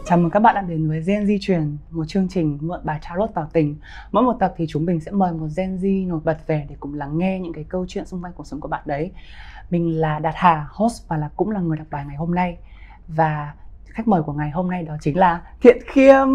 Chào mừng các bạn đã đến với Gen Z Truyền, một chương trình mượn bài tarot tỏ tình. Mỗi một tập thì chúng mình sẽ mời một Gen Z nổi bật về để cùng lắng nghe những cái câu chuyện xung quanh cuộc sống của bạn đấy. Mình là Đạt Hà, host và cũng là người đọc bài ngày hôm nay. Và khách mời của ngày hôm nay đó chính là Thiện Khiêm.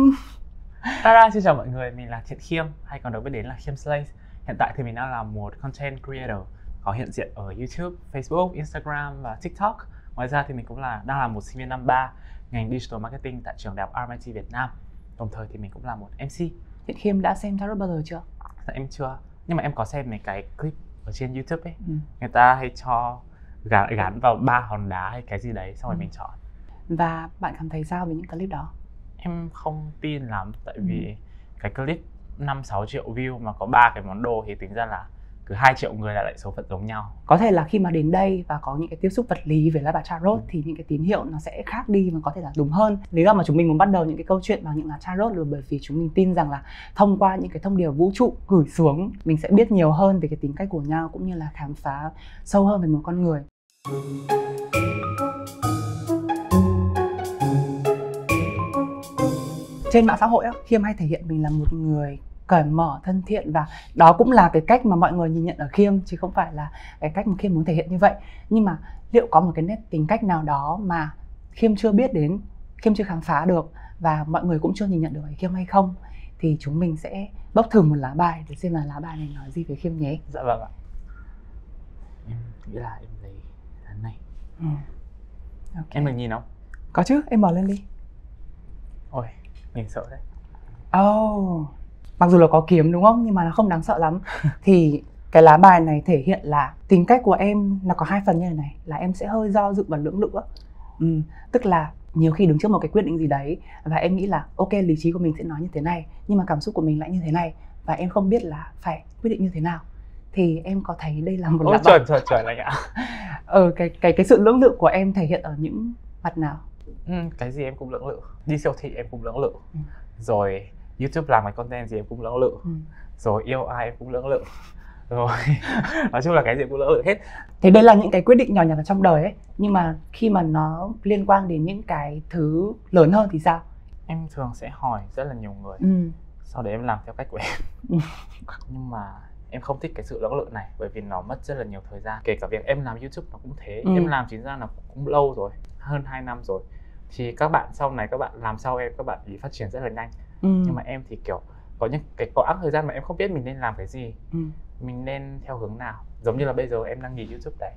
Xin chào mọi người, mình là Thiện Khiêm, hay còn được biết đến là Khiêm Slay. Hiện tại thì mình đang là một content creator có hiện diện ở YouTube, Facebook, Instagram và TikTok. Ngoài ra thì mình cũng đang là một sinh viên năm 3 ngành Digital Marketing tại trường đại học RMIT Việt Nam. Đồng thời thì mình cũng là một MC. Thiện Khiêm đã xem tarot bao giờ chưa? Dạ em chưa, nhưng mà em có xem mấy cái clip ở trên YouTube ấy. Người ta hay cho gắn vào 3 hòn đá hay cái gì đấy, xong rồi mình chọn. Và bạn cảm thấy sao về những clip đó? Em không tin lắm, tại vì cái clip 5-6 triệu view mà có 3 cái món đồ thì tính ra là cứ 2 triệu người là lại số phận giống nhau. Có thể là khi mà đến đây và có những cái tiếp xúc vật lý với lá bài tarot thì những cái tín hiệu nó sẽ khác đi và có thể là đúng hơn. Lý do mà chúng mình muốn bắt đầu những cái câu chuyện bằng những lá tarot là bởi vì chúng mình tin rằng là thông qua những cái thông điệp vũ trụ gửi xuống, mình sẽ biết nhiều hơn về cái tính cách của nhau cũng như là khám phá sâu hơn về một con người. Trên mạng xã hội Khiêm hay thể hiện mình là một người cởi mở, thân thiện, và đó cũng là cái cách mà mọi người nhìn nhận ở Khiêm, chứ không phải là cái cách mà Khiêm muốn thể hiện như vậy. Nhưng mà liệu có một cái nét tính cách nào đó mà Khiêm chưa biết đến, Khiêm chưa khám phá được và mọi người cũng chưa nhìn nhận được ở Khiêm hay không? Thì chúng mình sẽ bốc thử một lá bài để xem là lá bài này nói gì về Khiêm nhé. Dạ vâng ạ. Em nghĩ là em lấy lá này. Okay. Em được nhìn không? Có chứ, em mở lên đi. Ôi, mình sợ đấy. Mặc dù là có kiếm đúng không? Nhưng mà nó không đáng sợ lắm. Thì cái lá bài này thể hiện là tính cách của em nó có hai phần như thế này, là em sẽ hơi do dự và lưỡng lự. Tức là nhiều khi đứng trước một cái quyết định gì đấy và em nghĩ là ok, lý trí của mình sẽ nói như thế này, nhưng mà cảm xúc của mình lại như thế này, và em không biết là phải quyết định như thế nào. Thì em có thấy đây là một lá bài. Chuẩn anh ạ. Cái sự lưỡng lự của em thể hiện ở những mặt nào? Cái gì em cũng lưỡng lự. Đi siêu thị em cũng lưỡng lự. Rồi YouTube làm cái content gì em cũng lưỡng lự. Rồi yêu ai em cũng lưỡng lự. Rồi nói chung là cái gì cũng lưỡng lự hết. Thế đây là những cái quyết định nhỏ nhặt ở trong đời ấy, nhưng mà khi mà nó liên quan đến những cái thứ lớn hơn thì sao? Em thường sẽ hỏi rất là nhiều người, sau đấy em làm theo cách của em. Nhưng mà em không thích cái sự lưỡng lự này, bởi vì nó mất rất là nhiều thời gian. Kể cả việc em làm YouTube nó cũng thế. Em làm chính ra là cũng lâu rồi, hơn 2 năm rồi. Thì các bạn sau này, các bạn làm sau em, các bạn ý phát triển rất là nhanh. Nhưng mà em thì kiểu có những cái quãng thời gian mà em không biết mình nên làm cái gì, mình nên theo hướng nào. Giống như là bây giờ em đang nghỉ YouTube đấy,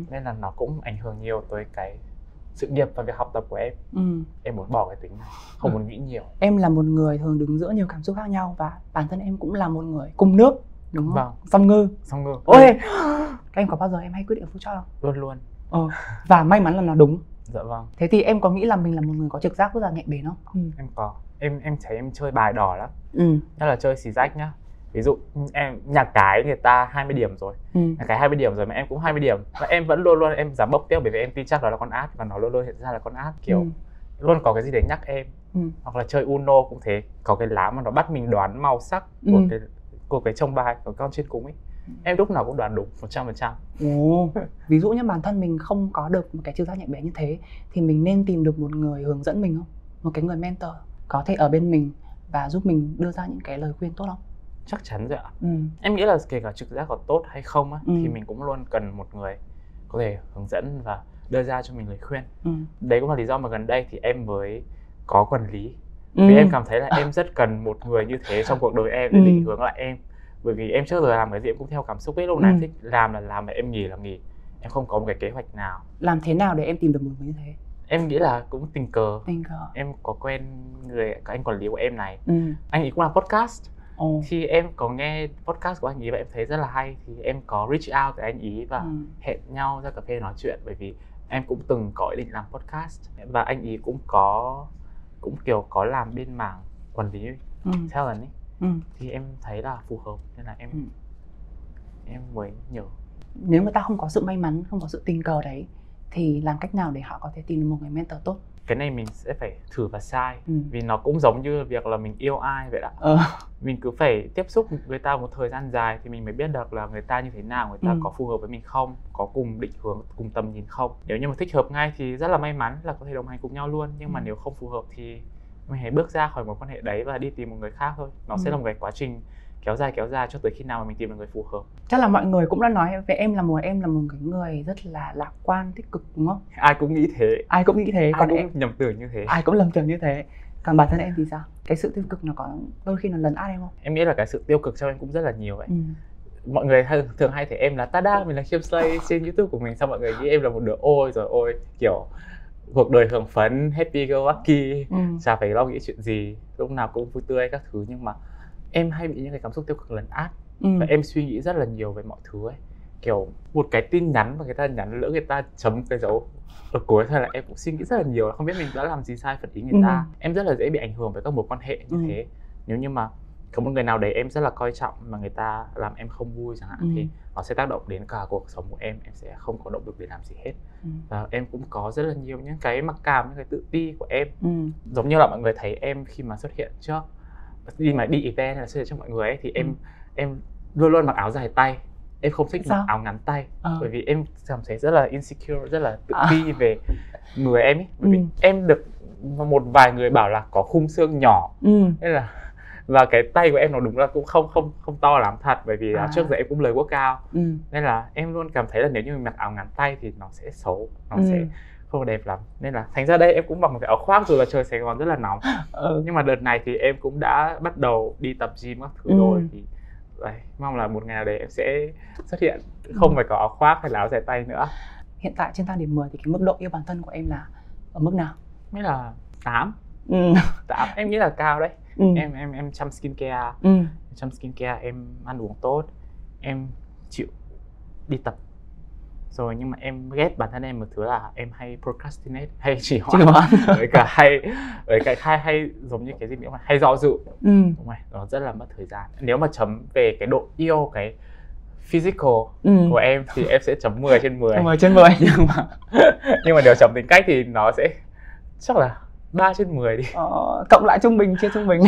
nên là nó cũng ảnh hưởng nhiều tới cái sự nghiệp và việc học tập của em. Em muốn bỏ cái tính này, không muốn nghĩ nhiều. Em là một người thường đứng giữa nhiều cảm xúc khác nhau, và bản thân em cũng là một người cung nước, đúng không? Vâng. Song ngư. Ôi, các em có bao giờ em hay quyết định phút chót không? Luôn. Và may mắn là nó đúng. Dạ vâng. Thế thì em có nghĩ là mình là một người có trực giác rất là nhạy bén không? Em có. Em thấy em chơi bài đỏ lắm. Nhất là chơi xì rách nhá. Ví dụ em nhà cái người ta 20 điểm rồi, nhà cái 20 điểm rồi mà em cũng 20 điểm, và em vẫn luôn em dám bốc tiếp, bởi vì em tin chắc đó là con át và nó luôn hiện ra là con át, kiểu luôn có cái gì để nhắc em. Hoặc là chơi Uno cũng thế, có cái lá mà nó bắt mình đoán màu sắc của cái chồng bài của con trên cùng ấy, em lúc nào cũng đoán đúng 100%. Ví dụ như bản thân mình không có được một cái trực giác nhạy bén như thế thì mình nên tìm được một người hướng dẫn mình không? Một cái người mentor có thể ở bên mình và giúp mình đưa ra những cái lời khuyên tốt không? Chắc chắn rồi ạ. Em nghĩ là kể cả trực giác có tốt hay không thì mình cũng luôn cần một người có thể hướng dẫn và đưa ra cho mình lời khuyên. Đấy cũng là lý do mà gần đây thì em mới có quản lý. Vì em cảm thấy là em rất cần một người như thế trong cuộc đời em để định hướng lại em. Bởi vì em trước giờ làm cái gì em cũng theo cảm xúc ấy, lúc nào em thích làm là làm, mà em nghỉ là nghỉ. Em không có một cái kế hoạch nào. Làm thế nào để em tìm được một người như thế? Em nghĩ là cũng tình cờ. Em có quen anh quản lý của em này. Anh ấy cũng làm podcast. Thì em có nghe podcast của anh ấy và em thấy rất là hay, thì em có reach out tới anh ấy và hẹn nhau ra cà phê nói chuyện. Bởi vì em cũng từng có ý định làm podcast, và anh ấy cũng kiểu có làm bên mảng quản lý talent ấy. Thì em thấy là phù hợp nên là em mới nhờ. Nếu mà ta không có sự may mắn, không có sự tình cờ đấy, thì làm cách nào để họ có thể tìm được một người mentor tốt? cái này mình sẽ phải thử và sai. Vì nó cũng giống như việc là mình yêu ai vậy ạ. Mình cứ phải tiếp xúc với ta một thời gian dài thì mình mới biết được là người ta như thế nào, người ta có phù hợp với mình không, có cùng định hướng, cùng tầm nhìn không. Nếu như mà thích hợp ngay thì rất là may mắn là có thể đồng hành cùng nhau luôn. Nhưng mà nếu không phù hợp thì mình hãy bước ra khỏi mối quan hệ đấy và đi tìm một người khác thôi. Nó sẽ là một cái quá trình kéo dài cho tới khi nào mà mình tìm được người phù hợp. Chắc là mọi người cũng đã nói về em là một cái người rất là lạc quan, tích cực đúng không? Ai cũng nghĩ thế. Ai cũng nghĩ thế. Còn em nhầm tưởng như thế. Ai cũng lầm tưởng như thế. Còn bản thân em thì sao? Cái sự tiêu cực nó có đôi khi nó lấn át em không? Em nghĩ là cái sự tiêu cực trong em cũng rất là nhiều vậy. Mọi người thường hay thấy em là tada, mình là Khiêm Slay trên YouTube của mình, xong mọi người nghĩ em là một đứa ôi kiểu cuộc đời hưởng phấn, happy go lucky, chả phải lo nghĩ chuyện gì, lúc nào cũng vui tươi các thứ. Nhưng mà em hay bị những cái cảm xúc tiêu cực lấn át. Và em suy nghĩ rất là nhiều về mọi thứ ấy. Kiểu một cái tin nhắn mà người ta nhắn, lỡ người ta chấm cái dấu ở cuối thôi là em cũng suy nghĩ rất là nhiều, là không biết mình đã làm gì sai phật ý người ta. Em rất là dễ bị ảnh hưởng bởi các mối quan hệ như thế. Nếu như mà có một người nào đấy em rất là coi trọng mà người ta làm em không vui chẳng hạn, thì nó sẽ tác động đến cả cuộc sống của em sẽ không có động lực để làm gì hết. Và em cũng có rất là nhiều những cái mặc cảm, những cái tự ti của em. Giống như là mọi người thấy em khi mà xuất hiện trước, đi event hay là xuất hiện trước mọi người ấy, thì em luôn luôn mặc áo dài tay. Em không thích mặc áo ngắn tay. Bởi vì em cảm thấy rất là insecure, rất là tự ti về người em ấy. Bởi vì em được một vài người bảo là có khung xương nhỏ, nên là và cái tay của em nó đúng là cũng không to lắm thật. Bởi vì trước giờ em cũng lười quốc cao, nên là em luôn cảm thấy là nếu như mình mặc áo ngắn tay thì nó sẽ xấu, nó sẽ không đẹp lắm. Nên là thành ra đây em cũng mặc một cái áo khoác dù là trời Sài Gòn rất là nóng. Nhưng mà đợt này thì em cũng đã bắt đầu đi tập gym các thứ rồi, thì đấy, mong là một ngày nào đấy em sẽ xuất hiện không phải có áo khoác hay là áo dài tay nữa. Hiện tại trên thang điểm 10 thì cái mức độ yêu bản thân của em là ở mức nào? Mới là 8. 8 em nghĩ là cao đấy. Em chăm skincare. Chăm skincare, em ăn uống tốt, em chịu đi tập. Rồi nhưng mà em ghét bản thân em một thứ là em hay procrastinate, hay trì hoãn. Với cả hay giống như cái gì nữa mà hay do dự. Đúng rồi, nó rất là mất thời gian. Nếu mà chấm về cái độ yêu cái physical của em thì em sẽ chấm 10 trên 10. 10 trên 10. Nhưng mà nếu chấm tính cách thì nó sẽ chắc là 3 trên 10 đi. Cộng lại trung bình, chia trung bình.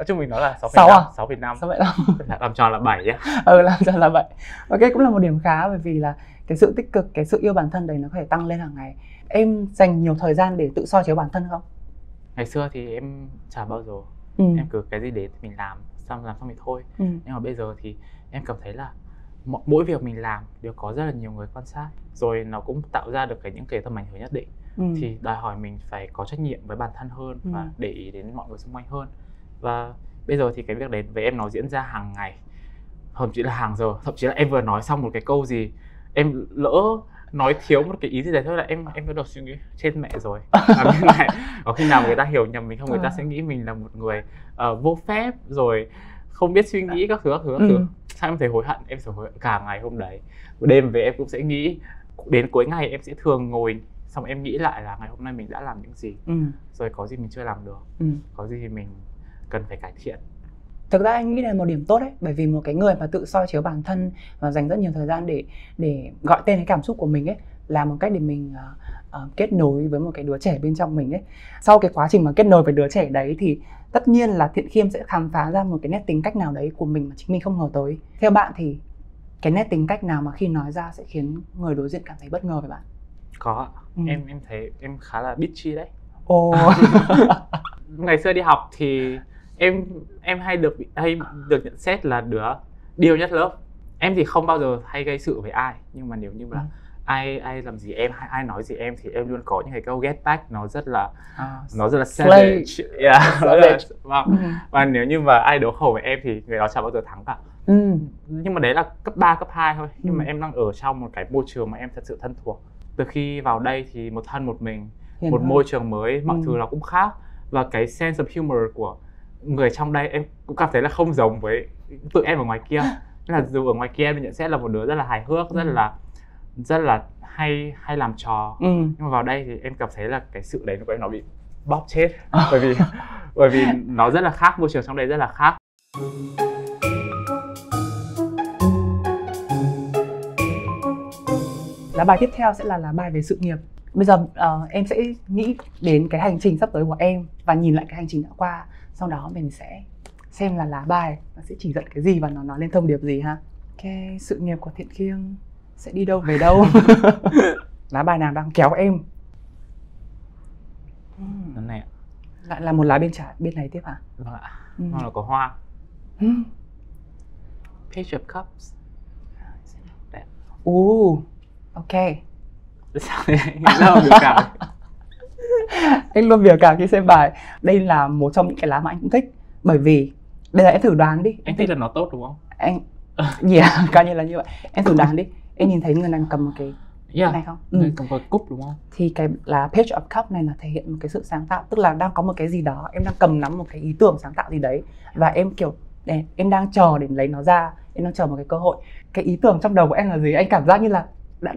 Trung bình nó là 6,5. 6,5. Làm tròn là 7 nhá. Làm tròn là 7. Ok, cũng là một điểm khá, bởi vì là cái sự tích cực, cái sự yêu bản thân đấy nó có thể tăng lên hàng ngày. Em dành nhiều thời gian để tự soi chiếu bản thân không? Ngày xưa thì em chả bao giờ. Em cứ cái gì đến thì mình làm xong thì thôi. Nhưng mà bây giờ thì em cảm thấy là mỗi việc mình làm đều có rất là nhiều người quan sát, rồi nó cũng tạo ra được những cái tầm ảnh hưởng nhất định. Thì đòi hỏi mình phải có trách nhiệm với bản thân hơn và để ý đến mọi người xung quanh hơn. Và bây giờ thì cái việc đấy với em nó diễn ra hàng ngày, thậm chí là hàng giờ. Thậm chí là em vừa nói xong một cái câu gì, em lỡ nói thiếu một cái ý gì đấy thôi là em bắt đầu suy nghĩ trên mẹ rồi. Có khi nào người ta hiểu nhầm mình không? Người ta sẽ nghĩ mình là một người vô phép, rồi không biết suy nghĩ các thứ. Sao em thấy hối hận? Em sẽ hối hận cả ngày hôm đấy. Đêm về em cũng sẽ nghĩ, đến cuối ngày em sẽ thường ngồi xong em nghĩ lại là ngày hôm nay mình đã làm những gì, rồi có gì mình chưa làm được, có gì mình cần phải cải thiện. Thực ra anh nghĩ là một điểm tốt đấy, bởi vì một cái người mà tự soi chiếu bản thân và dành rất nhiều thời gian để gọi tên cái cảm xúc của mình ấy, là một cách để mình kết nối với một cái đứa trẻ bên trong mình ấy. Sau cái quá trình mà kết nối với đứa trẻ đấy thì tất nhiên là Thiện Khiêm sẽ khám phá ra một cái nét tính cách nào đấy của mình mà chính mình không ngờ tới. Theo bạn thì cái nét tính cách nào mà khi nói ra sẽ khiến người đối diện cảm thấy bất ngờ với bạn? Có. Em thấy em khá là bitchy đấy. Ngày xưa đi học thì em hay được nhận xét là đứa điêu nhất lớp. Em thì không bao giờ hay gây sự với ai, nhưng mà nếu như là ai làm gì em hay ai nói gì em thì em luôn có những cái câu get back nó rất là savage. Và nếu như mà ai đấu khẩu với em thì người đó chẳng bao giờ thắng cả. Nhưng mà đấy là cấp 3, cấp 2 thôi. Nhưng mà em đang ở trong một cái môi trường mà em thật sự thân thuộc. Từ khi vào đây thì một thân một mình, một môi trường mới, mọi thứ nó cũng khác. Và cái sense of humor của người trong đây em cũng cảm thấy là không giống với tụi em ở ngoài kia. Nên là dù ở ngoài kia em nhận xét là một đứa rất là hài hước, rất là hay làm trò. Nhưng mà vào đây thì em cảm thấy là cái sự đấy của em nó bị bóp chết. Bởi vì nó rất là khác, môi trường trong đây rất là khác. Lá bài tiếp theo sẽ là lá bài về sự nghiệp. Bây giờ em sẽ nghĩ đến cái hành trình sắp tới của em và nhìn lại cái hành trình đã qua. Sau đó mình sẽ xem là lá bài nó sẽ chỉ dẫn cái gì và nó nói lên thông điệp gì ha. Ok, sự nghiệp của Thiện Khiêng sẽ đi đâu về đâu. Lá bài nào đang kéo em? Lần này ạ. Lại là một lá bên bên này tiếp hả? Vâng ạ. Nó là có hoa. Page of Cups. Đẹp. Ok. Sao đấy? Rất là biểu cảm. Anh luôn biểu cảm khi xem bài. Đây là một trong những cái lá mà anh cũng thích. Bởi vì bây giờ em thử đoán đi. Anh thích là nó tốt đúng không? Anh coi như là như vậy. Em thử đoán đi. Em nhìn thấy người này cầm một cái này không? Người cầm một cúp đúng không? Thì cái lá Page of Cups này là thể hiện một cái sự sáng tạo. Tức là đang có một cái gì đó, em đang cầm nắm một cái ý tưởng sáng tạo gì đấy. Và em kiểu em đang chờ để lấy nó ra. Em đang chờ một cái cơ hội. Cái ý tưởng trong đầu của em là gì? Anh cảm giác như là đã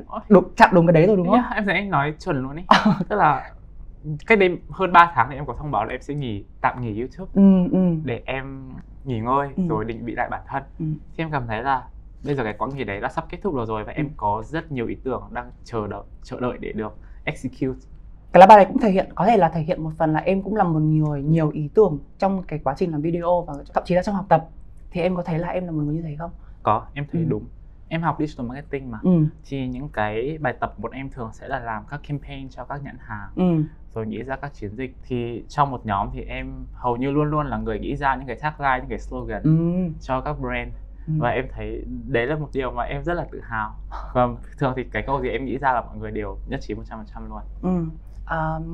chạm đúng cái đấy rồi đúng không? Em thấy anh nói chuẩn luôn ấy. Tức là cách đây hơn 3 tháng thì em có thông báo là em sẽ tạm nghỉ YouTube để em nghỉ ngơi rồi định vị lại bản thân. Thì em cảm thấy là bây giờ cái quãng nghỉ đấy đã sắp kết thúc rồi và em có rất nhiều ý tưởng đang chờ đợi để được execute. Cái lá bài này cũng có thể là thể hiện một phần là em cũng là một người nhiều ý tưởng trong cái quá trình làm video và thậm chí là trong học tập. Thì em có thấy là em là một người như thế không? Có, em thấy đúng. Em học digital marketing mà. Thì những cái bài tập bọn em thường sẽ là làm các campaign cho các nhãn hàng, rồi nghĩ ra các chiến dịch. Thì trong một nhóm thì em hầu như luôn luôn là người nghĩ ra những cái tagline, những cái slogan cho các brand. Và em thấy đấy là một điều mà em rất là tự hào. Và thường thì cái câu gì em nghĩ ra là mọi người đều nhất trí 100% luôn.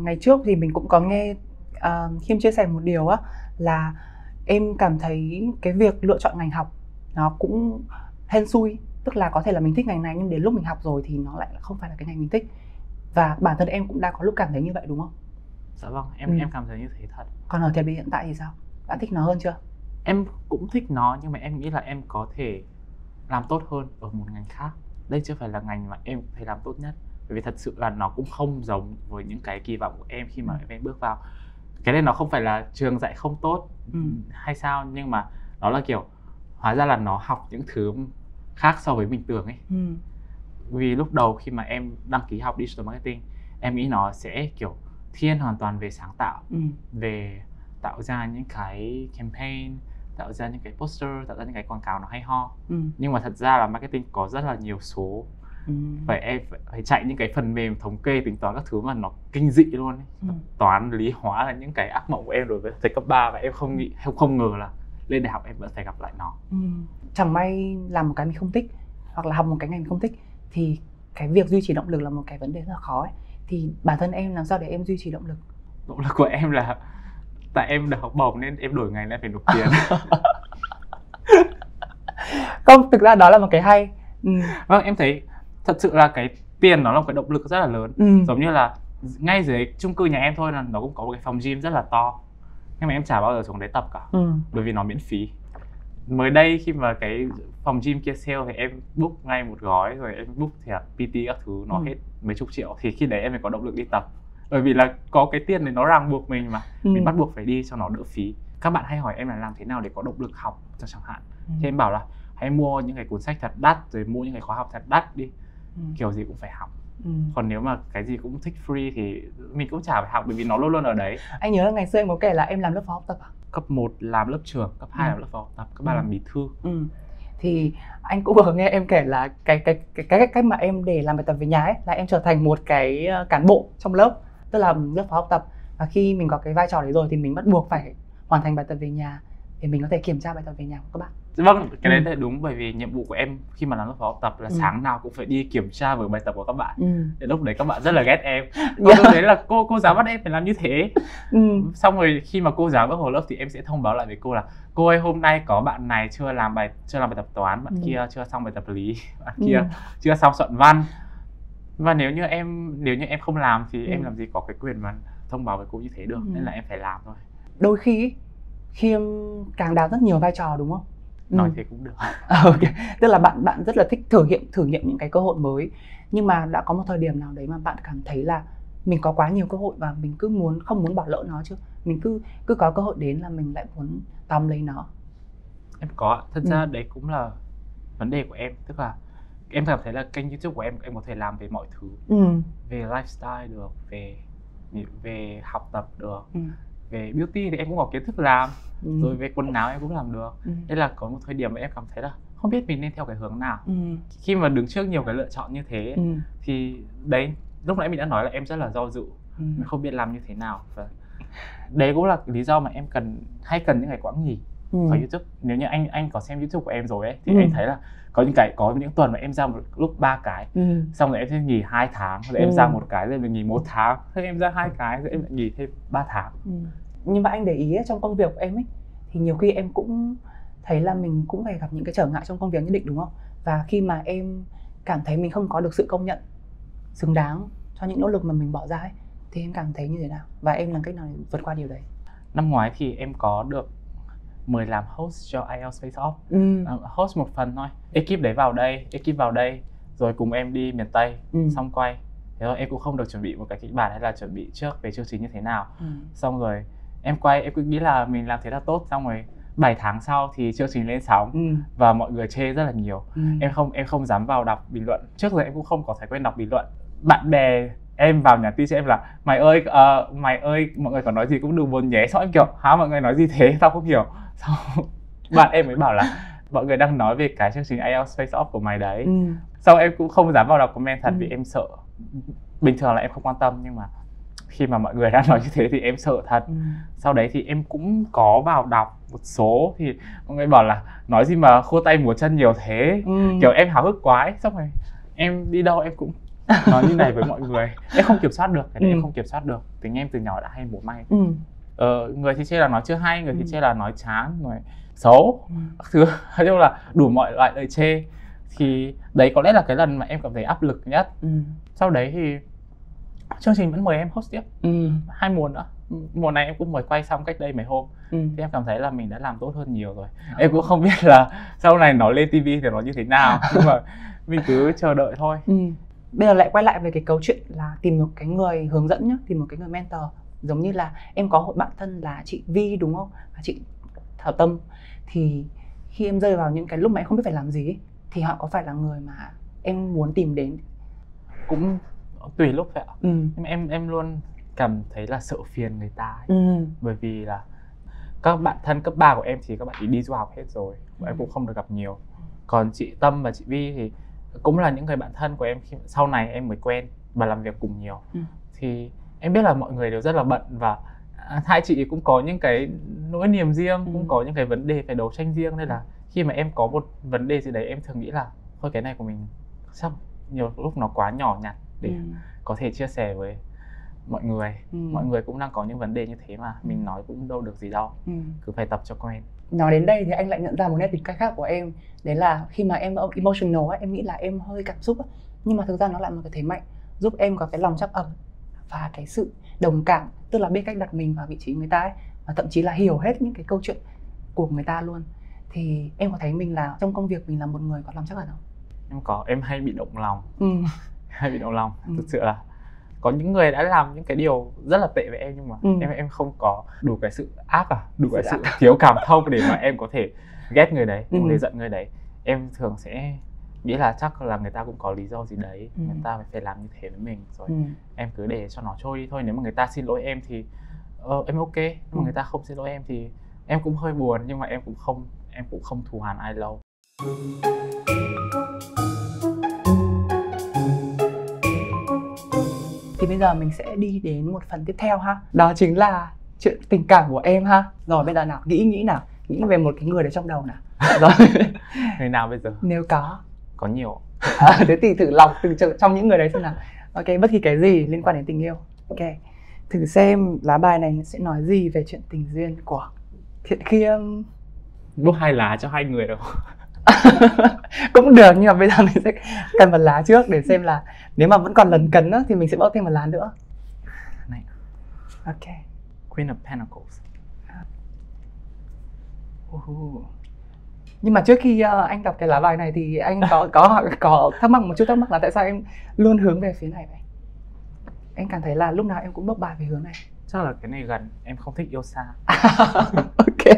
Ngày trước thì mình cũng có nghe Khiêm chia sẻ một điều á, là em cảm thấy cái việc lựa chọn ngành học nó cũng hên xui. Tức là có thể là mình thích ngành này nhưng đến lúc mình học rồi thì nó lại không phải là cái ngành mình thích. Và bản thân em cũng đã có lúc cảm thấy như vậy đúng không? Dạ vâng, em cảm thấy như thế thật. Còn ở thời điểm hiện tại thì sao? Đã thích nó hơn chưa? Em cũng thích nó nhưng mà em nghĩ là em có thể làm tốt hơn ở một ngành khác. Đây chưa phải là ngành mà em thấy làm tốt nhất. Bởi vì thật sự là nó cũng không giống với những cái kỳ vọng của em khi mà em bước vào. Cái này nó không phải là trường dạy không tốt hay sao, nhưng mà nó là kiểu hóa ra là nó học những thứ khác so với mình tưởng ấy. Vì lúc đầu khi mà em đăng ký học digital marketing, em nghĩ nó sẽ kiểu thiên hoàn toàn về sáng tạo, về tạo ra những cái campaign, tạo ra những cái poster, tạo ra những cái quảng cáo nó hay ho. Nhưng mà thật ra là marketing có rất là nhiều số. Vậy em phải chạy những cái phần mềm thống kê, tính toán các thứ mà nó kinh dị luôn ấy. Toán, lý, hóa là những cái ác mộng của em đối với thầy cấp 3 và em không ngờ là lên đại học em vẫn phải gặp lại nó. Chẳng may làm một cái mình không thích hoặc là học một cái ngành mình không thích thì cái việc duy trì động lực là một cái vấn đề rất là khó ấy. Thì bản thân em làm sao để em duy trì động lực? Động lực của em là tại em được học bổng nên em đổi ngành nên phải nộp tiền. Không, thực ra đó là một cái hay. Vâng, em thấy thật sự là cái tiền nó là một cái động lực rất là lớn. Giống như là ngay dưới chung cư nhà em thôi là nó cũng có một cái phòng gym rất là to, nhưng mà em chả bao giờ xuống đấy tập cả, bởi vì nó miễn phí. Mới đây khi mà cái phòng gym kia sale thì em book ngay một gói, rồi em book thẻ PT các thứ nó hết mấy chục triệu. Thì khi đấy em mới có động lực đi tập, bởi vì là có cái tiền này nó ràng buộc mình mà, mình bắt buộc phải đi cho nó đỡ phí. Các bạn hay hỏi em là làm thế nào để có động lực học chẳng hạn. Thì em bảo là hãy mua những cái cuốn sách thật đắt, rồi mua những cái khóa học thật đắt đi, kiểu gì cũng phải học. Còn nếu mà cái gì cũng thích free thì mình cũng chả phải học, bởi vì nó luôn luôn ở đấy. Anh nhớ là ngày xưa em có kể là em làm lớp phó học tập à? Cấp 1 làm lớp trưởng, cấp 2 làm lớp phó học tập, cấp 3 làm bí thư. Thì anh cũng vừa nghe em kể là cái cách mà em để làm bài tập về nhà ấy là em trở thành một cái cán bộ trong lớp, tức là lớp phó học tập. Và khi mình có cái vai trò đấy rồi thì mình bắt buộc phải hoàn thành bài tập về nhà để mình có thể kiểm tra bài tập về nhà của các bạn. Vâng, cái đấy là đúng, bởi vì nhiệm vụ của em khi mà làm lớp phó học tập là sáng nào cũng phải đi kiểm tra vở bài tập của các bạn. Để lúc đấy các bạn rất là ghét em. Lúc đấy là cô giáo bắt em phải làm như thế. Xong rồi khi mà cô giáo bước vào lớp thì em sẽ thông báo lại với cô là cô ơi, hôm nay có bạn này chưa làm bài tập toán, bạn kia chưa xong bài tập lý, bạn kia chưa xong soạn văn. Và nếu như em không làm thì em làm gì có cái quyền mà thông báo với cô như thế được. Nên là em phải làm thôi. Đôi khi Khiêm càng đào rất nhiều vai trò đúng không? Nói thế cũng được. Okay. Tức là bạn rất là thích thử nghiệm những cái cơ hội mới. Nhưng mà đã có một thời điểm nào đấy mà bạn cảm thấy là mình có quá nhiều cơ hội và mình không muốn bỏ lỡ nó chứ? Mình cứ có cơ hội đến là mình lại muốn tóm lấy nó. Em có, thật ra đấy cũng là vấn đề của em. Tức là em cảm thấy là kênh YouTube của em có thể làm về mọi thứ, về lifestyle được, về học tập được, về beauty thì em cũng có kiến thức làm, rồi về quần áo em cũng làm được. Nên là có một thời điểm mà em cảm thấy là không biết mình nên theo cái hướng nào. Khi mà đứng trước nhiều cái lựa chọn như thế thì đấy, lúc nãy mình đã nói là em rất là do dự, mình không biết làm như thế nào. Và đấy cũng là lý do mà em cần những cái quãng nghỉ ở YouTube. Nếu như anh có xem YouTube của em rồi ấy thì anh thấy là có những tuần mà em ra một lúc 3 cái, xong rồi em sẽ nghỉ 2 tháng, rồi em ra một cái, rồi mình nghỉ 1 tháng, rồi em ra 2 cái, rồi em lại nghỉ thêm 3 tháng. Nhưng mà anh để ý ấy, trong công việc của em ấy thì nhiều khi em cũng thấy là mình cũng phải gặp những cái trở ngại trong công việc nhất định, đúng không? Và khi mà em cảm thấy mình không có được sự công nhận xứng đáng cho những nỗ lực mà mình bỏ ra ấy, thì em cảm thấy như thế nào? Và em làm cách nào để vượt qua điều đấy? Năm ngoái thì em có được mời làm host cho IELTS Face Off. Host một phần thôi. Ekip đấy vào đây, rồi cùng em đi miền Tây, xong quay. Thế rồi em cũng không được chuẩn bị một cái kịch bản hay là chuẩn bị trước về chương trình như thế nào. Xong rồi em quay, em cứ nghĩ là mình làm thế là tốt, xong rồi 7 tháng sau thì chương trình lên sóng và mọi người chê rất là nhiều. Em không dám vào đọc bình luận. Trước giờ em cũng không có thói quen đọc bình luận. Bạn bè em vào nhắn tin cho em là mày ơi mọi người có nói gì cũng đừng buồn nhé. Xong em kiểu hả, mọi người nói gì thế, tao không hiểu. Xong bạn em mới bảo là mọi người đang nói về cái chương trình IELTS Face Off của mày đấy. Xong em cũng không dám vào đọc comment thật vì em sợ. Bình thường là em không quan tâm, nhưng mà khi mà mọi người đã nói như thế thì em sợ thật. Sau đấy thì em cũng có vào đọc một số, thì mọi người bảo là nói gì mà khua tay múa chân nhiều thế, kiểu em háo hức quá ấy. Xong rồi em đi đâu em cũng nói như này với mọi người. Em không kiểm soát được, cái này em không kiểm soát được. Tính em từ nhỏ đã hay múa may. Người thì chê là nói chưa hay, người thì chê là nói chán, người xấu, các thứ. Nói chung là đủ mọi loại lời chê. Thì đấy có lẽ là cái lần mà em cảm thấy áp lực nhất. Sau đấy thì chương trình vẫn mời em host tiếp 2 mùa nữa. Mùa này em cũng mới quay xong cách đây mấy hôm. Thì em cảm thấy là mình đã làm tốt hơn nhiều rồi. Em cũng không biết là sau này nó lên TV thì nó như thế nào, nhưng mà mình cứ chờ đợi thôi. Bây giờ lại quay lại về cái câu chuyện là tìm một cái người hướng dẫn nhá, tìm một cái người mentor. Giống như là em có hội bạn thân là chị Vi đúng không? Và chị Thảo Tâm. Thì khi em rơi vào những cái lúc mà em không biết phải làm gì ấy, thì họ có phải là người mà em muốn tìm đến? Cũng tùy lúc vậy ạ. Nhưng em luôn cảm thấy là sợ phiền người ta ấy. Bởi vì là các bạn thân cấp 3 của em thì các bạn ấy đi du học hết rồi, em cũng không được gặp nhiều. Còn chị Tâm và chị Vi thì cũng là những người bạn thân của em khi sau này em mới quen và làm việc cùng nhiều. Thì em biết là mọi người đều rất là bận, và hai chị cũng có những cái nỗi niềm riêng, cũng có những cái vấn đề phải đấu tranh riêng. Nên là khi mà em có một vấn đề gì đấy, em thường nghĩ là thôi cái này của mình sao nhiều lúc nó quá nhỏ nhặt để có thể chia sẻ với mọi người. Mọi người cũng đang có những vấn đề như thế mà mình nói cũng đâu được gì đâu. Cứ phải tập cho quen. Nói đến đây thì anh lại nhận ra một nét tính cách khác của em. Đấy là khi mà em emotional ấy, em nghĩ là em hơi cảm xúc ấy. Nhưng mà thực ra nó lại một cái thế mạnh giúp em có cái lòng trắc ẩn và cái sự đồng cảm, tức là biết cách đặt mình vào vị trí người ta ấy, và thậm chí là hiểu hết những cái câu chuyện của người ta luôn. Thì em có thấy mình là trong công việc mình là một người có lòng trắc ẩn không? Em hay bị động lòng. Hay bị động lòng. Thực sự là có những người đã làm những cái điều rất là tệ với em, nhưng mà em không có đủ cái sự đủ cái sự thiếu cảm thông để mà em có thể ghét người đấy, em có thể giận người đấy. Em thường sẽ nghĩ là chắc là người ta cũng có lý do gì đấy, người ta phải làm như thế với mình, rồi em cứ để cho nó trôi đi thôi. Nếu mà người ta xin lỗi em thì em ok, nhưng mà người ta không xin lỗi em thì em cũng hơi buồn, nhưng mà em cũng không thù hằn ai lâu. Thì bây giờ mình sẽ đi đến một phần tiếp theo ha. Đó chính là chuyện tình cảm của em ha. Rồi bây giờ nào, nghĩ về một cái người đấy trong đầu nào. Rồi. Người nào bây giờ? Nếu có nhiều. Thế thì thử lọc từ trong những người đấy xem nào. Ok, bất kỳ cái gì liên quan đến tình yêu. Ok, thử xem lá bài này sẽ nói gì về chuyện tình duyên của Thiện Khiêm. Bốc 2 lá cho 2 người đâu. Cũng được, nhưng mà bây giờ mình sẽ cần một lá trước để xem là nếu mà vẫn còn lần cấn á, thì mình sẽ bốc thêm một lá nữa. Này. Ok. Queen of Pentacles. Nhưng mà trước khi anh đọc cái lá bài này thì anh có thắc mắc một chút, thắc mắc là tại sao em luôn hướng về phía này vậy? Anh cảm thấy là lúc nào em cũng bốc bài về hướng này. Chắc là cái này gần, em không thích yêu xa. Ok.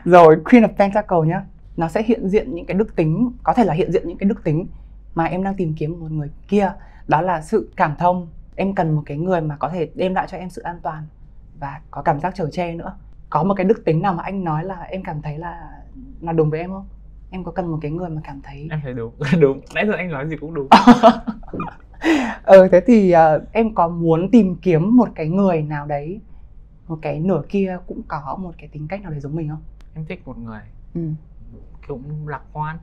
Rồi, Queen of Pentacles nhá. Nó sẽ hiện diện những cái đức tính, có thể là hiện diện những cái đức tính mà em đang tìm kiếm một người kia, đó là sự cảm thông. Em cần một cái người mà có thể đem lại cho em sự an toàn và có cảm giác chở che nữa. Có một cái đức tính nào mà anh nói là em cảm thấy là đúng với em không? Em có cần một cái người mà cảm thấy... Em thấy đúng. Đúng, nãy giờ anh nói gì cũng đúng. Thế thì em có muốn tìm kiếm một cái người nào đấy, một cái nửa kia cũng có một cái tính cách nào đấy giống mình không? Em thích một người cũng lạc quan.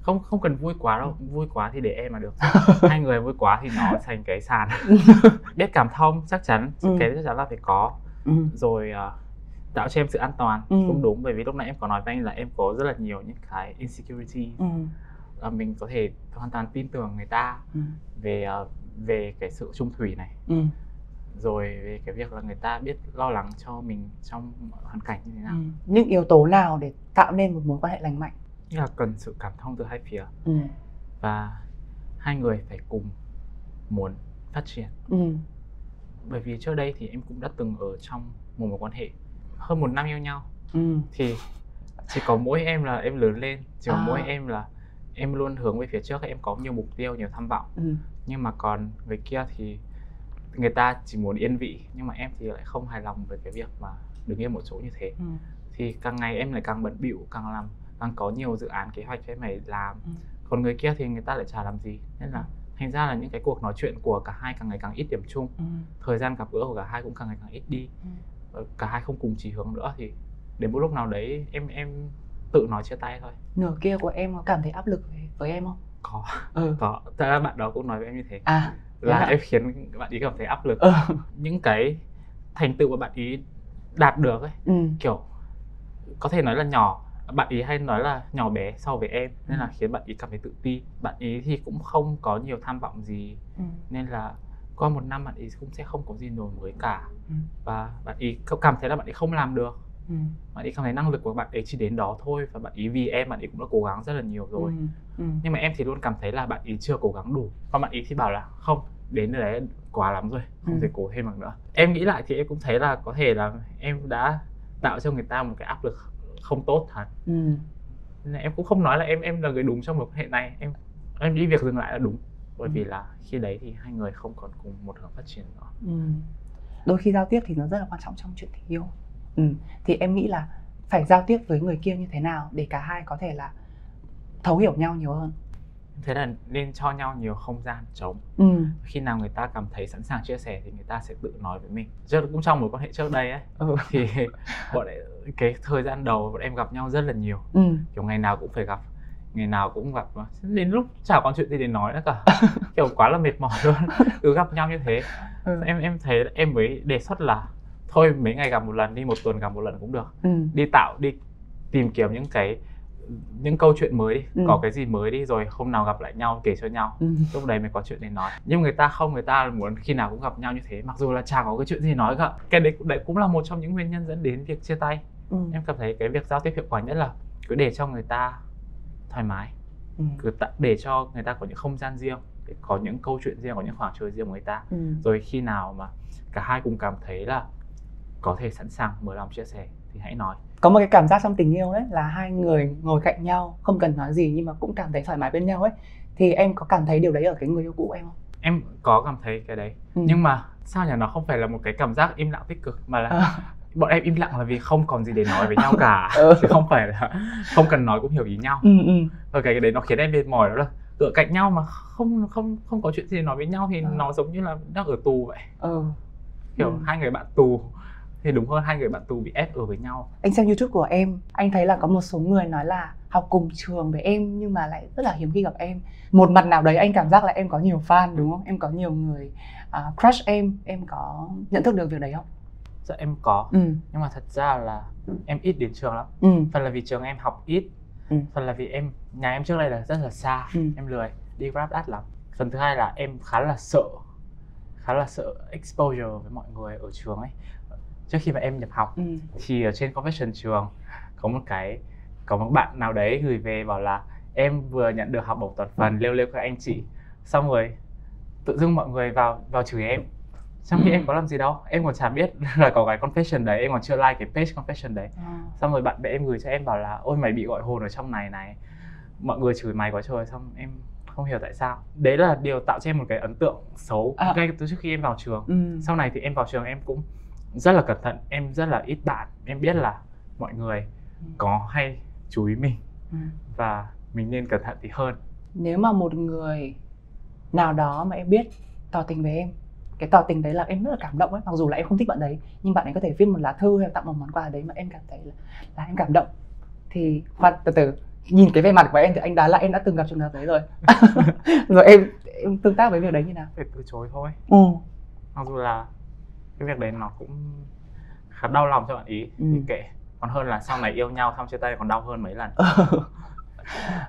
Không cần vui quá đâu, vui quá thì để em mà được. Hai người vui quá thì nó thành cái sàn. Biết cảm thông chắc chắn, cái chắc chắn là phải có. Rồi tạo cho em sự an toàn cũng đúng, bởi vì lúc nãy em có nói với anh là em có rất là nhiều những cái insecurity. Là mình có thể hoàn toàn tin tưởng người ta về cái sự chung thủy này. Rồi về cái việc là người ta biết lo lắng cho mình trong hoàn cảnh như thế nào. Những yếu tố nào để tạo nên một mối quan hệ lành mạnh? Như là cần sự cảm thông từ hai phía. Và hai người phải cùng muốn phát triển. Bởi vì trước đây thì em cũng đã từng ở trong một mối quan hệ hơn 1 năm yêu nhau. Thì chỉ có mỗi em là em lớn lên, chỉ có mỗi em là em luôn hướng về phía trước, em có nhiều mục tiêu, nhiều tham vọng. Nhưng mà còn người kia thì người ta chỉ muốn yên vị, nhưng mà em thì lại không hài lòng với cái việc mà đứng yên một chỗ như thế. Thì càng ngày em lại càng bận bịu, càng có nhiều dự án kế hoạch em phải làm. Còn người kia thì người ta lại chả làm gì, nên là thành ra là những cái cuộc nói chuyện của cả hai càng ngày càng ít điểm chung. Thời gian gặp gỡ của cả hai cũng càng ngày càng ít đi. Cả hai không cùng chí hướng nữa thì đến một lúc nào đấy em tự nói chia tay thôi. Nửa kia của em có cảm thấy áp lực với em không? Có. Thật ra bạn đó cũng nói với em như thế. Là em khiến bạn ý cảm thấy áp lực. Những cái thành tựu mà bạn ý đạt được ấy, kiểu có thể nói là nhỏ, bạn ý hay nói là nhỏ bé so với em, nên là khiến bạn ý cảm thấy tự ti. Bạn ý thì cũng không có nhiều tham vọng gì, nên là qua 1 năm bạn ý cũng sẽ không có gì nổi mới cả. Và bạn ý cảm thấy là bạn ý không làm được. Bạn ý cảm thấy năng lực của bạn ấy chỉ đến đó thôi, và bạn ý vì em bạn ý cũng đã cố gắng rất là nhiều rồi. Nhưng mà em thì luôn cảm thấy là bạn ý chưa cố gắng đủ. Còn bạn ý thì bảo là không, đến đấy quá lắm rồi, không thể cố thêm được nữa. Em nghĩ lại thì em cũng thấy là có thể là em đã tạo cho người ta một cái áp lực không tốt thật. Nên là em cũng không nói là em là người đúng trong mối quan hệ này. Em nghĩ việc dừng lại là đúng. Bởi vì là khi đấy thì hai người không còn cùng một hướng phát triển nữa. Đôi khi giao tiếp thì nó rất là quan trọng trong chuyện tình yêu. Thì em nghĩ là phải giao tiếp với người kia như thế nào để cả hai có thể là thấu hiểu nhau nhiều hơn? Thế là nên cho nhau nhiều không gian trống. Khi nào người ta cảm thấy sẵn sàng chia sẻ thì người ta sẽ tự nói với mình. Cũng trong mối quan hệ trước đây ấy, thì cái thời gian đầu bọn em gặp nhau rất là nhiều. Kiểu ngày nào cũng phải gặp, ngày nào cũng gặp, đến lúc chả còn chuyện gì để nói nữa cả. Kiểu quá là mệt mỏi luôn, cứ gặp nhau như thế. Em thấy em mới đề xuất là thôi mấy ngày gặp một lần đi, 1 tuần gặp một lần cũng được. Đi tìm kiếm những câu chuyện mới đi, có cái gì mới đi, rồi hôm nào gặp lại nhau kể cho nhau. Lúc đấy mới có chuyện để nói. Nhưng người ta không, người ta muốn khi nào cũng gặp nhau như thế, mặc dù là chả có cái chuyện gì nói cả. Cái đấy cũng là một trong những nguyên nhân dẫn đến việc chia tay. Em cảm thấy cái việc giao tiếp hiệu quả nhất là cứ để cho người ta thoải mái, cứ để cho người ta có những không gian riêng, để có những câu chuyện riêng, có những khoảng trời riêng của người ta. Rồi khi nào mà cả hai cùng cảm thấy là có thể sẵn sàng mở lòng chia sẻ thì hãy nói. Có một cái cảm giác trong tình yêu ấy là hai người ngồi cạnh nhau, không cần nói gì nhưng mà cũng cảm thấy thoải mái bên nhau ấy. Thì em có cảm thấy điều đấy ở cái người yêu cũ em không? Em có cảm thấy cái đấy. Nhưng mà sao nhỉ, nó không phải là một cái cảm giác im lặng tích cực, mà là bọn em im lặng là vì không còn gì để nói với nhau cả. Chứ không phải là không cần nói cũng hiểu ý nhau. Và cái đấy nó khiến em mệt mỏi, đó là tựa cạnh nhau mà không có chuyện gì để nói với nhau thì nó giống như là đang ở tù vậy. Kiểu hai người bạn tù, thì đúng hơn hai người bạn tù bị ép ở với nhau. Anh xem YouTube của em, anh thấy là có một số người nói là học cùng trường với em nhưng mà lại rất là hiếm khi gặp em. Một mặt nào đấy anh cảm giác là em có nhiều fan đúng không? Em có nhiều người crush em có nhận thức được việc đấy không? Dạ em có. Nhưng mà thật ra là em ít đến trường lắm. Phần là vì trường em học ít, phần là vì nhà em trước đây là rất là xa, em lười đi Grab đắt lắm. Phần thứ hai là em khá là sợ exposure với mọi người ở trường ấy. Trước khi mà em nhập học thì ở trên confession trường có một bạn nào đấy gửi về bảo là em vừa nhận được học bổng toàn phần, lêu các anh chị. Xong rồi tự dưng mọi người vào chửi em, trong khi em có làm gì đâu, em còn chả biết là có cái confession đấy, em còn chưa like cái page confession đấy. Xong rồi bạn bè em gửi cho em bảo là ôi mày bị gọi hồn ở trong này, mọi người chửi mày quá trời. Xong em không hiểu tại sao. Đấy là điều tạo cho em một cái ấn tượng xấu ngay từ trước khi em vào trường. Sau này thì em vào trường em cũng rất là cẩn thận, em rất là ít bạn. Em biết là mọi người có hay chú ý mình và mình nên cẩn thận tí hơn. Nếu mà một người nào đó mà em biết tỏ tình với em, cái tỏ tình đấy là em rất là cảm động ấy, mặc dù là em không thích bạn đấy, nhưng bạn ấy có thể viết một lá thư hay tặng một món quà đấy mà em cảm thấy là em cảm động, thì khoan, từ từ, nhìn cái vẻ mặt của em thì anh đoán là em đã từng gặp trường hợp đấy rồi. Rồi em tương tác với việc đấy như nào? Phải từ chối thôi. Mặc dù là cái việc đấy nó cũng khá đau lòng cho bạn ý, thì kệ, còn hơn là sau này yêu nhau xong chia tay còn đau hơn mấy lần.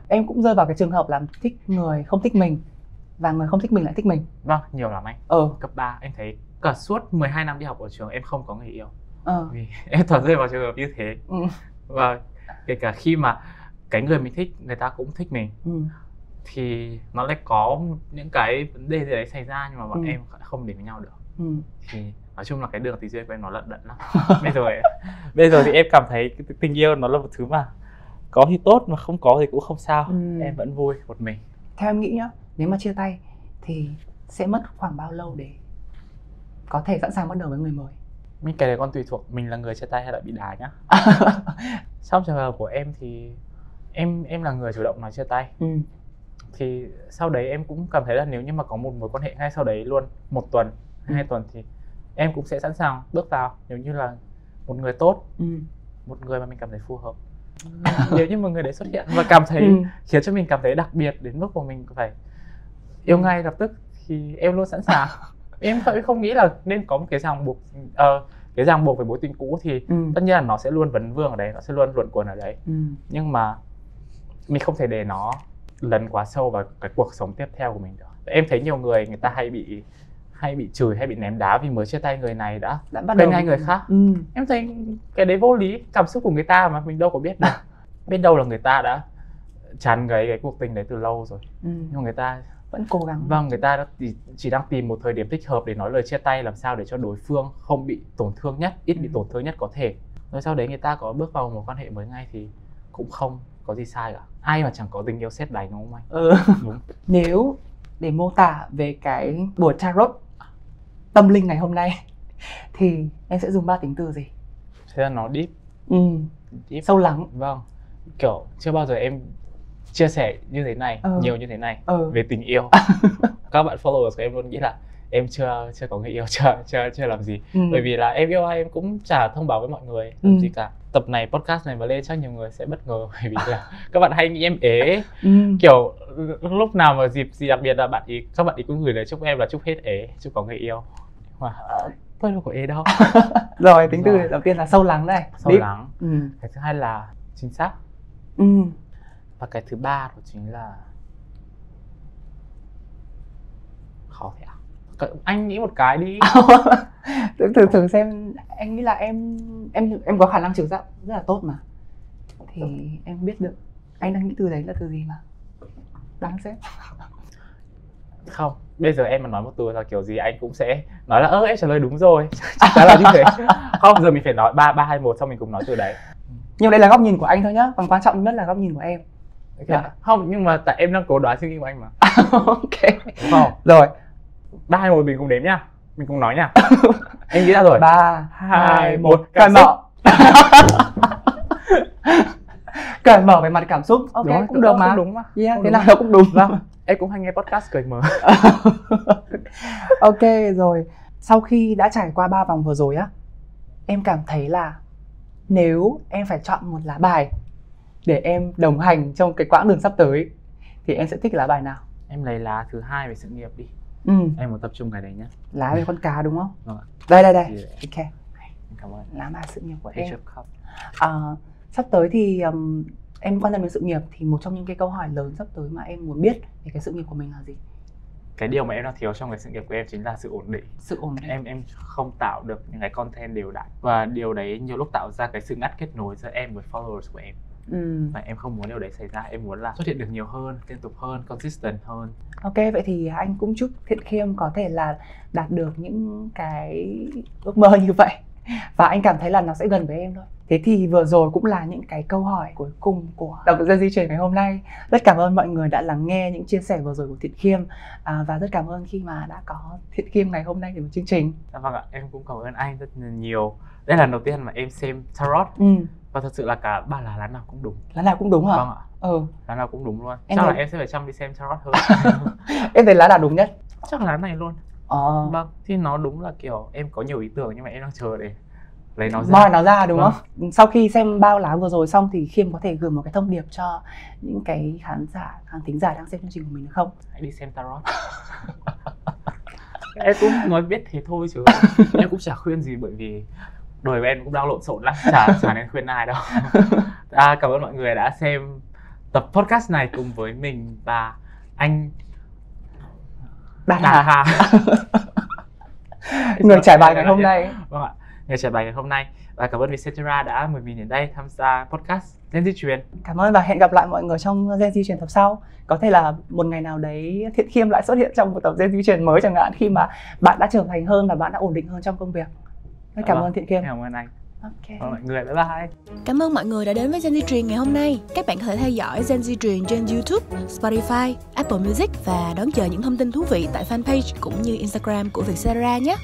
Em cũng rơi vào cái trường hợp là thích người không thích mình và người không thích mình lại thích mình. Vâng, nhiều lắm anh. Cấp 3 em thấy cả suốt 12 năm đi học ở trường em không có người yêu. Vì em toàn rơi vào trường hợp như thế. Và kể cả khi mà cái người mình thích người ta cũng thích mình, thì nó lại có những cái vấn đề gì đấy xảy ra nhưng mà bọn em không đến với nhau được. Thì nói chung là cái đường tình duyên của em nó lận đận lắm. Bây giờ thì em cảm thấy cái tình yêu nó là một thứ mà có thì tốt mà không có thì cũng không sao. Em vẫn vui một mình. Theo em nghĩ nhá, nếu mà chia tay thì sẽ mất khoảng bao lâu để có thể sẵn sàng bắt đầu với người mới? Mình cái đấy còn tùy thuộc mình là người chia tay hay là bị đá nhá. Trong trường hợp của em thì em là người chủ động nói chia tay. Thì sau đấy em cũng cảm thấy là nếu như mà có một mối quan hệ ngay sau đấy luôn, 1 tuần, 2 tuần thì em cũng sẽ sẵn sàng bước vào nếu như là một người tốt, một người mà mình cảm thấy phù hợp. Nếu như một người đấy xuất hiện và cảm thấy khiến cho mình cảm thấy đặc biệt đến mức mà mình phải yêu ngay lập tức thì em luôn sẵn sàng. Em không nghĩ là nên có một cái ràng buộc cái ràng buộc về mối tình cũ thì tất nhiên là nó sẽ luôn vấn vương ở đấy, nó sẽ luôn luẩn quẩn ở đấy. Nhưng mà mình không thể để nó lấn quá sâu vào cái cuộc sống tiếp theo của mình được. Em thấy nhiều người ta hay bị chửi hay bị ném đá vì mới chia tay người này đã bắt đầu ngay người khác. Em thấy cái đấy vô lý, cảm xúc của người ta mà mình đâu có biết được. Biết đâu là người ta đã chán ngấy cái cuộc tình đấy từ lâu rồi. Nhưng mà người ta vẫn cố gắng. Vâng, người ta chỉ đang tìm một thời điểm thích hợp để nói lời chia tay, làm sao để cho đối phương không bị tổn thương nhất, ít bị tổn thương nhất có thể. Rồi sau đấy người ta có bước vào một quan hệ mới ngay thì cũng không có gì sai cả. Ai mà chẳng có tình yêu sét đánh, đúng không anh? Đúng. Nếu để mô tả về cái buổi tarot tâm linh ngày hôm nay thì em sẽ dùng 3 tính từ gì? Thế là nó deep. Deep. Sâu lắng. Vâng. Kiểu chưa bao giờ em chia sẻ như thế này, nhiều như thế này về tình yêu. Các bạn followers của em luôn nghĩ là em chưa có người yêu, chưa làm gì. Bởi vì là em yêu ai em cũng chả thông báo với mọi người làm gì cả. Tập này, podcast này mà lên chắc nhiều người sẽ bất ngờ bởi vì là các bạn hay nghĩ em ế. Kiểu lúc nào mà dịp gì đặc biệt là các bạn ý cũng gửi lời chúc em là chúc hết ế, chúc có người yêu. Mà tôi đâu có ế đâu. Rồi, tính từ đầu tiên là sâu lắng này. Sâu lắng. Cái thứ hai là chính xác. Và cái thứ ba đó chính là khó thế à? Anh nghĩ một cái đi. Thử xem. Anh nghĩ là em có khả năng trừ giác rất là tốt mà, thì em biết được anh đang nghĩ từ đấy là từ gì mà. Đáng xem. Không, bây giờ em mà nói một từ là kiểu gì anh cũng sẽ nói là em trả lời đúng rồi. Chắc chắn là như thế. Không, giờ mình phải nói 3, 2, 1 xong mình cùng nói từ đấy. Nhưng đây là góc nhìn của anh thôi nhá, còn quan trọng nhất là góc nhìn của em. Không, nhưng mà tại em đang cố đoán suy nghĩ của anh mà. Ok. Đúng không? Rồi. 3, 2, 1 mình cùng đếm nhá. Mình cùng nói nhá. Em nghĩ ra rồi. 3, 2, 1. Cởi mở. Cởi mở về mặt cảm xúc. Ok, đúng, cũng được mà. Đúng mà. Yeah, thế nào nó cũng đúng. Vâng. Em cũng hay nghe podcast cởi mở. Ok rồi. Sau khi đã trải qua 3 vòng vừa rồi á, em cảm thấy là nếu em phải chọn một lá bài để em đồng hành trong cái quãng đường sắp tới thì em sẽ thích lá bài nào? Em lấy lá thứ 2 về sự nghiệp đi. Em muốn tập trung cái đấy nhá. Lá về con cá đúng không? Vâng ạ. Đây. Ok. Cảm ơn. Lá bài sự nghiệp của em. Sắp tới thì em quan tâm đến sự nghiệp thì một trong những cái câu hỏi lớn sắp tới mà em muốn biết về cái sự nghiệp của mình là gì? Cái điều mà em đang thiếu trong cái sự nghiệp của em chính là sự ổn định. Sự ổn định. Em không tạo được những cái content đều đặn và điều đấy nhiều lúc tạo ra cái sự ngắt kết nối giữa em với followers của em. Và em không muốn điều đấy xảy ra, em muốn là xuất hiện được nhiều hơn, liên tục hơn, consistent hơn. Ok, vậy thì anh cũng chúc Thiện Khiêm có thể là đạt được những cái ước mơ như vậy. và anh cảm thấy là nó sẽ gần với em thôi. Thế thì vừa rồi cũng là những cái câu hỏi cuối cùng của tập Gen Z Truyền ngày hôm nay. Rất cảm ơn mọi người đã lắng nghe những chia sẻ vừa rồi của Thiện Khiêm, và rất cảm ơn khi mà đã có Thiện Khiêm ngày hôm nay để một chương trình. Vâng ạ, em cũng cảm ơn anh rất là nhiều. Đây là lần đầu tiên mà em xem tarot, và thật sự là cả ba là lá nào cũng đúng. Lá nào cũng đúng hả? Vâng ạ. Lá nào cũng đúng luôn. Em chắc thấy... là em sẽ phải chăm đi xem tarot hơn. Em thấy lá nào đúng nhất? Chắc là lá này luôn. Vâng, thì nó đúng là kiểu em có nhiều ý tưởng nhưng mà em đang chờ để lấy nó ra. Moi nó ra đúng không? Sau khi xem bao lá vừa rồi xong thì Khiêm có thể gửi một cái thông điệp cho những cái khán thính giả đang xem chương trình của mình được không? Hãy đi xem tarot. Em cũng nói biết thế thôi chứ em cũng chả khuyên gì, bởi vì đời của em cũng đang lộn xộn lắm, chả nên khuyên ai đâu. Cảm ơn mọi người đã xem tập podcast này cùng với mình và anh Đạt Hà. Người trải bài ngày hôm nay. Vâng ạ, người trải bài ngày hôm nay. Và cảm ơn Vietcetera đã mời mình đến đây tham gia podcast Gen Z Truyền. Cảm ơn và hẹn gặp lại mọi người trong Gen Z Truyền tập sau. Có thể là một ngày nào đấy Thiện Khiêm lại xuất hiện trong một tập Gen Z Truyền mới chẳng hạn, khi mà bạn đã trưởng thành hơn và bạn đã ổn định hơn trong công việc. Rất cảm ơn Thiện Khiêm. Cảm ơn anh. Ok. Mọi người, bye bye. Cảm ơn mọi người đã đến với Gen Z Truyền ngày hôm nay. Các bạn có thể theo dõi Gen Z Truyền trên YouTube, Spotify, Apple Music và đón chờ những thông tin thú vị tại fanpage cũng như Instagram của Vietcetera nhé.